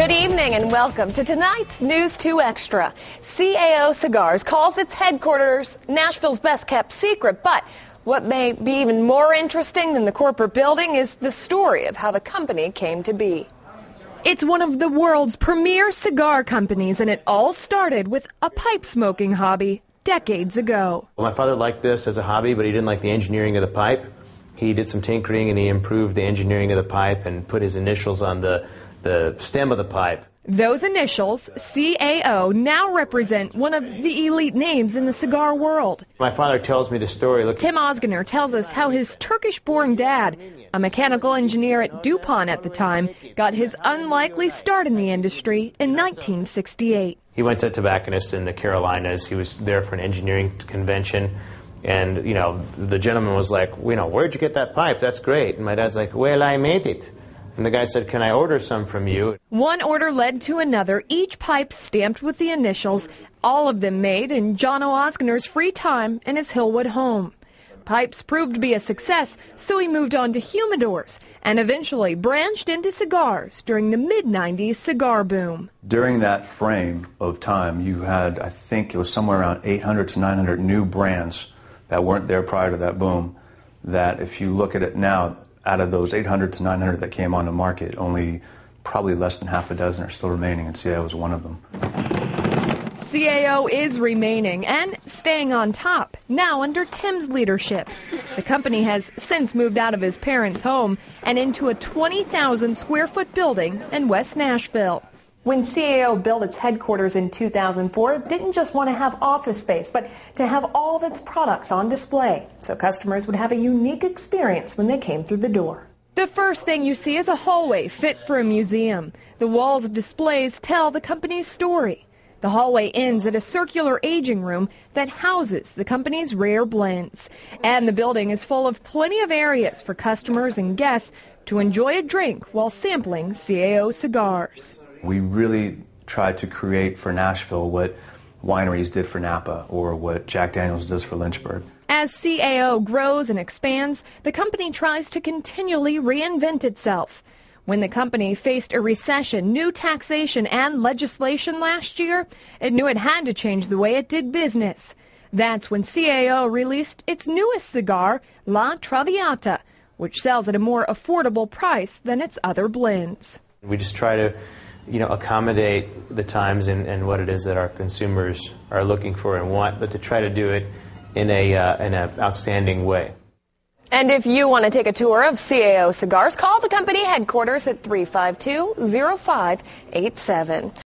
Good evening and welcome to tonight's News 2 Extra. CAO Cigars calls its headquarters Nashville's best-kept secret, but what may be even more interesting than the corporate building is the story of how the company came to be. It's one of the world's premier cigar companies, and it all started with a pipe-smoking hobby decades ago. Well, my father liked this as a hobby, but he didn't like the engineering of the pipe. He did some tinkering and he improved the engineering of the pipe and put his initials on the stem of the pipe. Those initials, CAO, now represent one of the elite names in the cigar world. My father tells me the story. Look, Tim Osgener tells us how his Turkish-born dad, a mechanical engineer at DuPont at the time, got his unlikely start in the industry in 1968. He went to a tobacconist in the Carolinas. He was there for an engineering convention. And, the gentleman was like, where'd you get that pipe? That's great. And my dad's like, well, I made it. And the guy said, can I order some from you? One order led to another, each pipe stamped with the initials, all of them made in John O. Osgener's free time in his Hillwood home. Pipes proved to be a success, so he moved on to humidors and eventually branched into cigars during the mid-90s cigar boom. During that frame of time, you had, I think it was somewhere around 800 to 900 new brands that weren't there prior to that boom, that if you look at it now, out of those 800 to 900 that came on the market, only probably less than half a dozen are still remaining, and CAO is one of them. CAO is remaining and staying on top, now under Tim's leadership. The company has since moved out of his parents' home and into a 20,000 square foot building in West Nashville. When CAO built its headquarters in 2004, it didn't just want to have office space, but to have all of its products on display, so customers would have a unique experience when they came through the door. The first thing you see is a hallway fit for a museum. The walls of displays tell the company's story. The hallway ends at a circular aging room that houses the company's rare blends. And the building is full of plenty of areas for customers and guests to enjoy a drink while sampling CAO cigars. We really tried to create for Nashville what wineries did for Napa or what Jack Daniels does for Lynchburg. As CAO grows and expands, the company tries to continually reinvent itself. When the company faced a recession, new taxation, and legislation last year, it knew it had to change the way it did business. That's when CAO released its newest cigar, La Traviata, which sells at a more affordable price than its other blends. We just try to accommodate the times and what it is that our consumers are looking for and want, but to try to do it in an outstanding way. And if you want to take a tour of CAO Cigars, call the company headquarters at 352-0587.